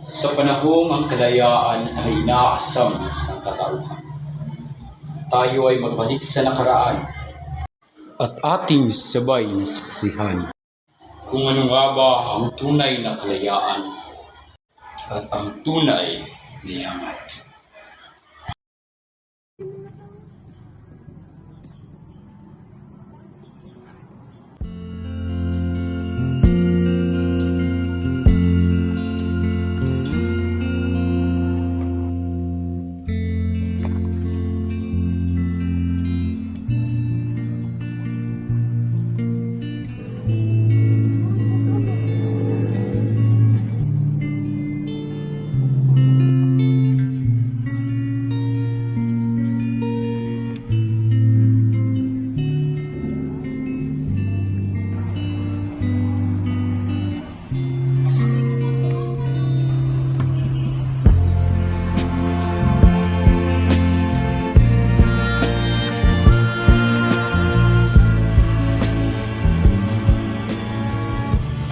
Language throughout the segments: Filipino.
Sa panahong ang kalayaan ay inaasam sa katauhan, tayo ay magbalik sa nakaraan at ating sabay na saksihan kung ano nga ba ang tunay na kalayaan at ang tunay na yaman.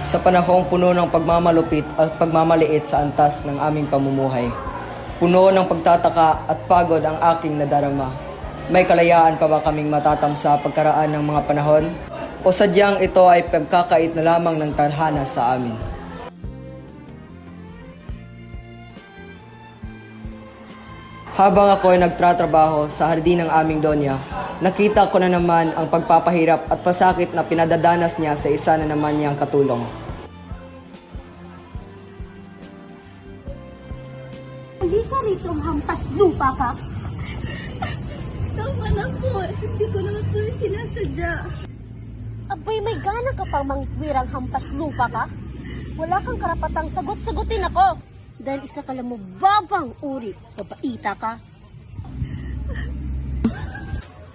Sa panahong puno ng pagmamalupit at pagmamaliit sa antas ng aming pamumuhay, puno ng pagtataka at pagod ang aking nadarama. May kalayaan pa ba kaming matatam sa pagkaraan ng mga panahon? O sadyang ito ay pagkakait na lamang ng tadhana sa amin? Habang ako ay nagtratrabaho sa hardin ng aming Donya, nakita ko na naman ang pagpapahirap at pasakit na pinadadanas niya sa isa na naman niyang katulong. Hindi ka rito hampas lupa ka? Tama na po. Hindi ko naman po yung sinasadya. Abay, may gana ka pang mangwirang hampas lupa ka? Wala kang karapatang sagot-sagutin ako. Dahil isa ka lang mo babang uri. Babaita ka.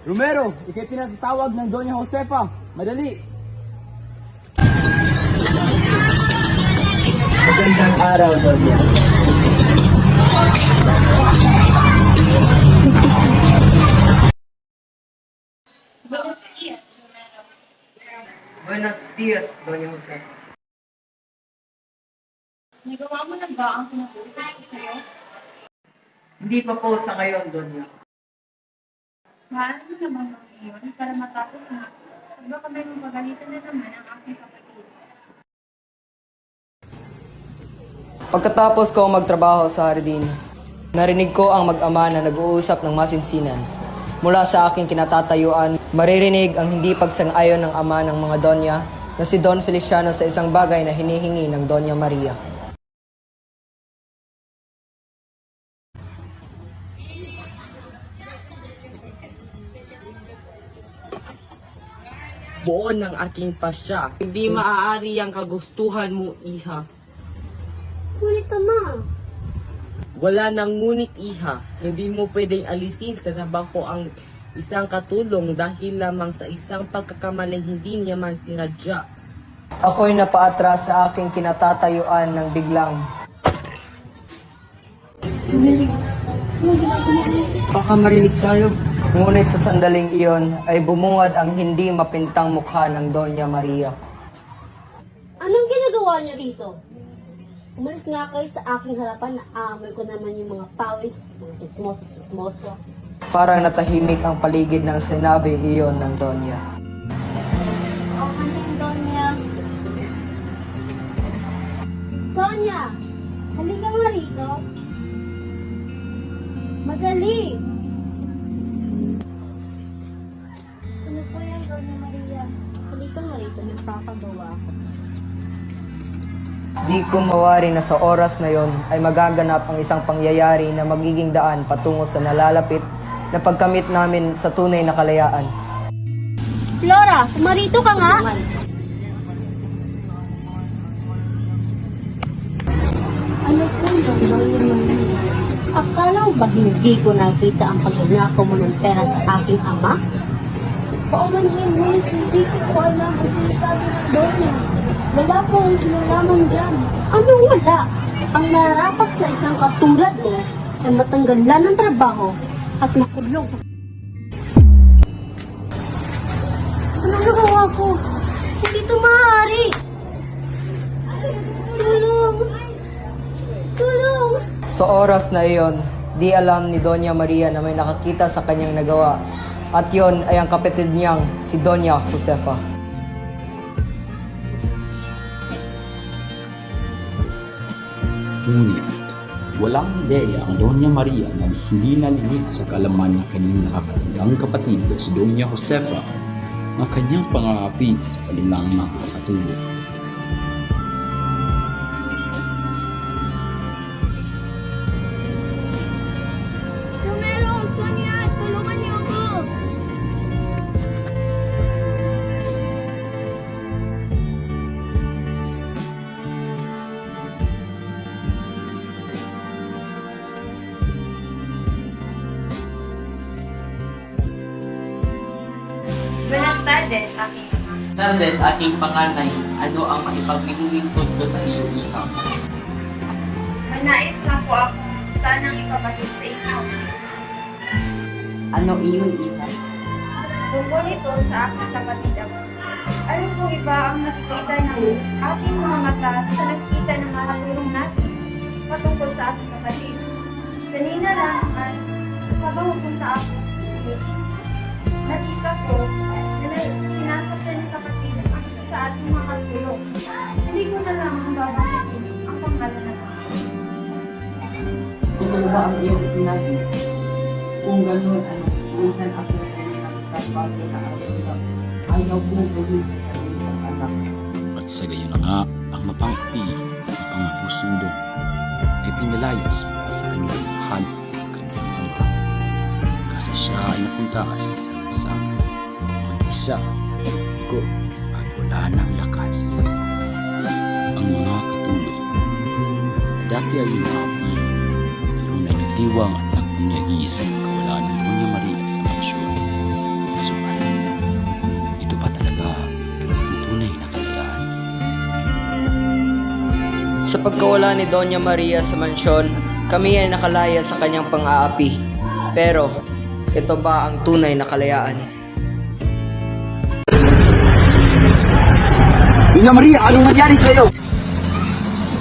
Romero, ikay pinatawag ng Doña Josefa. Madali! Magandang araw, Doña. Buenos dias, Doña Josefa. Nagawa mo na ba ang pinag-uutos ko sa'yo? Hindi pa po sa ngayon, Doña. Maaari mo naman ngayon para matapos na. At baka may mapagalitan na naman ang aking kapatid. Pagkatapos ko magtrabaho sa hardin, narinig ko ang mag-ama na nag-uusap ng masinsinan. Mula sa aking kinatatayuan, maririnig ang hindi pagsang-ayon ng ama ng mga Donya na si Don Feliciano sa isang bagay na hinihingi ng Doña Maria. Buo ng aking pasya. Hindi maaari ang kagustuhan mo, iha. Ngunit ama, Wala nang ngunit, iha. Hindi mo pwedeng alisin sa trabaho ang isang katulong dahil lamang sa isang pagkakamaling hindi niya man sinadya. Ako'y napaatras sa aking kinatatayuan ng biglang. Baka marinig tayo. Ngunit sa sandaling iyon ay bumungad ang hindi mapintang mukha ng Doña Maria. anong ginagawa niyo rito? Umalis nga kayo sa aking harapan na aamoy ko naman yung mga pawis, mga chismoso. Parang natahimik ang paligid ng sinabi iyon ng Doña. Oh, Manang Donya. Sonia, halika nga rito. Madali. Ano po yan, Doña Maria? Halika nga rito, may papagawa ako. Di ko mawari na sa oras na yon ay magaganap ang isang pangyayari na magiging daan patungo sa nalalapit na pagkamit namin sa tunay na kalayaan. Flora, tumarito ka nga. Ano po yun? Akala mo ba hindi ko nakita ang pagnanakaw mo ng pera sa aking ama? Paumanhin, hindi ko alam ang sinasabi ng Donya. Wala po ang kinalaman dyan. Anong wala? Ang narapat sa isang katulad mo ay matanggalan ng trabaho at makulong sa... Anong nagawa ko? Hindi ito maaari! Tulong! Sa oras na iyon, di alam ni Doña Maria na may nakakita sa kanyang nagawa at yon ay ang kapatid niyang si Doña Josefa. Ngunit, walang ideya ang Doña Maria na hindi nalingid sa kaalaman ng kanyang nakakatandang kapatid o si Doña Josefa ang kanyang pangangapi sa kanilang makakatulog. Romero, Sonia, tulungan niyo ako! Buenas tardes, aking ama. Tardes, aking panganay, ano ang maipagbinuwing tungkol sa iyong iha? May nais lang po ako sanang ipabatid sa inyo. Ano iyong iha? Tungkol ito sa aking kapatid ako. Ano po iba ang nakikita ng ating mga mata sa nakikita ng mga tulong natin patungkol sa aking kapatid? Kanina lang ay habang pupunta ako, nakita ko na sinasaktan ng kapatid ang isa sa ating mga tulong. Hindi ko na lang ang babanggitin ang pangalan na Ito ba ang iyong sinabi? Kung gano'n, ano, minsan ako sa kanyang kapatid na araw-araw. Ayaw kong gawin sa kanyang anak. At sa gayon na nga, ang mapangpi at pangapusundo ay pinalayas mula sa kanyang mahal at kanyang ama. Kasi siya ay napunta sa lansangan, mag-isa, ko at wala ng lakas. Ang mga katuloy, dati ay yumapi, ngayon ay nagdiwang at nagpunyagi sa pagkawalan ng Doña Maria sa mansyon. Subalit, ito pa talaga ang tunay na kalayaan. Sa pagkawala ni Doña Maria sa mansyon, kami ay nakalaya sa kanyang pang-aapi. Pero, ito ba ang tunay na kalayaan? Doña Maria, anong nangyari sa iyo?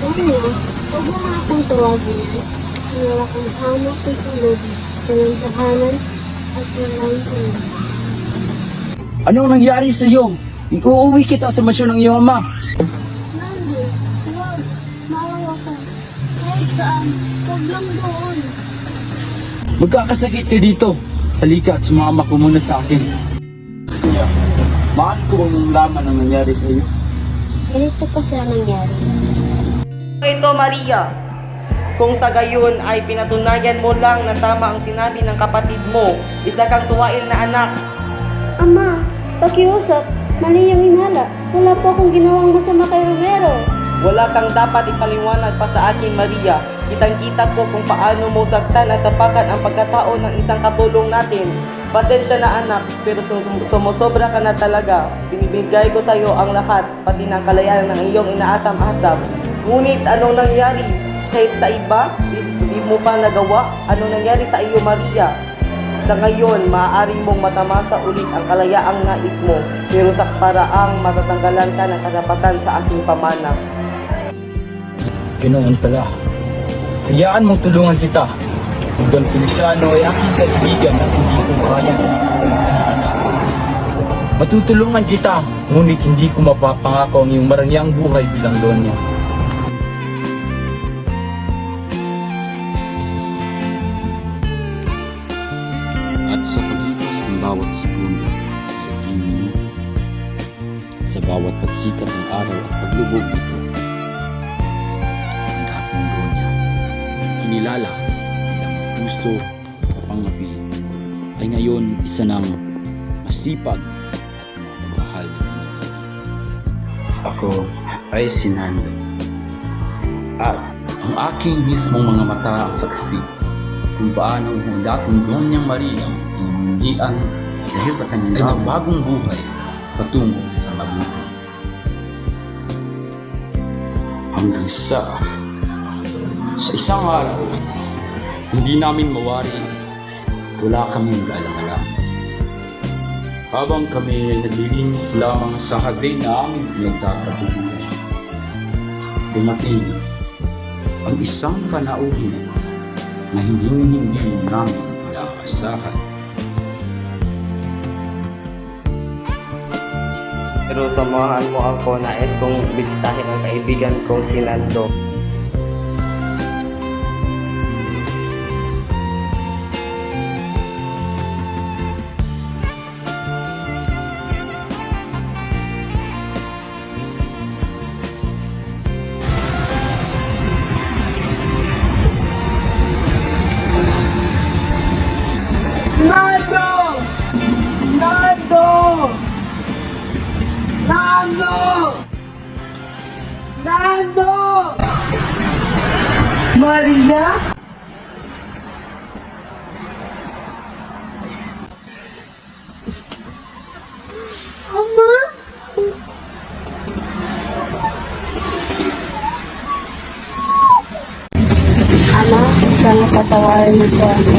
Doña, huwag mo nga akong tawagin. Kasi wala kang hanap ng tulog, walang tahanan, at walang tulog. Anong nangyari sa iyo? Iuuwi kita sa mansyon ng iyong ama. Nando, huwag. Maawa ka. Kahit saan, huwag lang doon. Magkakasakit ka dito. Halika at sumama ko muna sa akin. Mahal ko bang laman ang nangyari sa iyo? Ganito pa sa nangyari. Ito, Maria. Kung sa gayon ay pinatunayan mo lang na tama ang sinabi ng kapatid mo, isa kang suwail na anak. Ama, pakiusap. Mali yung hinala. Wala po akong ginawang masama kay Romero. Wala kang dapat ipaliwanag pa sa akin, Maria. Kitang-kita ko kung paano mo saktan at tapakan ang pagkatao ng isang katulong natin. Pasensya na anak, pero sumusobra ka na talaga. Binibigay ko sa iyo ang lahat, pati ng kalayaan ng iyong inaasam-asam. Ngunit anong nangyari? Kahit sa iba, di mo pa nagawa? Anong nangyari sa iyo, Maria? Sa ngayon, maaari mong matamasa ulit ang kalayaang nais mo, pero sa paraang matatanggalan ka ng karapatan sa aking pamana. Ganoon pala. Hayaan mong tulungan kita. Ang Don Feliciano ay aking kaibigan at hindi ko kayang anak. Matutulungan kita, ngunit hindi ko mapapangako ang iyong marangyang buhay bilang Donya. At sa paglipas ng bawat segundo, naging minuto, at sa bawat pagsikat ng araw at paglubog nito, ang lahat ng Donya, kinilala bilang gusto kapangapi, ay ngayon isa ng masipag at mapagmahal na pinagay. Ako ay si Nando, at ang aking mismong mga mata ang saksi kung paano ang dating Doña Maria pinungian dahil sa kanyang bagong buhay patungo sa mabuti. Hanggang sa isang araw, hindi namin mawari at wala kaming kaalam-alam. Habang kami naglilinis lamang sa hagday na aming pinagtatrabuhan, dumating ang isang panauhin na hindi namin inaasahan. Pero samahan mo ako na kong bisitahin ang kaibigan kong si Nando. Nando! Nando! Nando! Nando! Maria? Ama? Ama, sana patawarin mo po ako.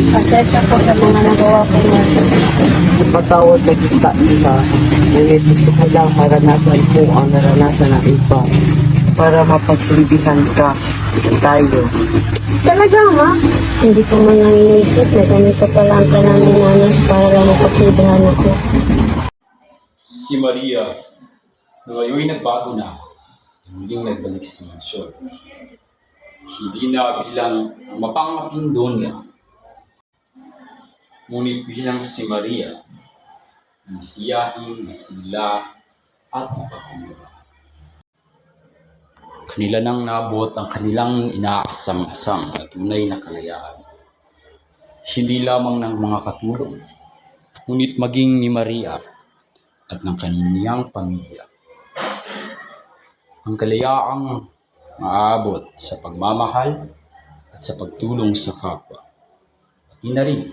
Pasensya po sa mga nagawa ko ngayon. Patawad na kita isa, ngunit gusto ko lang maranasan po ang naranasan ng iba para mapagsilbihan ka tayo. Talaga, Ma? Hindi ko man lang inisip na ganito pala ang kailangan nanas para lang mapagsidahan ako. Si Maria, na ngayon nagbago na, muling nagbalik sa mansyon. Hindi na bilang mapangaping donya, ngunit bilang si Maria, masiyahin, masigla, at mapagkumura. Kanila nang nabot ang kanilang inaasam-asam na tunay na kalayaan. Hindi lamang ng mga katulong, ngunit maging ni Maria at ng kaniyang pamilya. Ang kalayaang maaabot sa pagmamahal at sa pagtulong sa kapwa. Pati na rin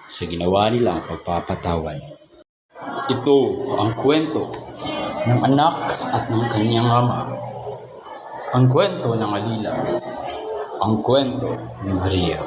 sa ginawa nilang pagpapatawad. Ito ang kwento ng anak at ng kanyang ama. Ang kwento ng alila. Ang kwento ni Maria.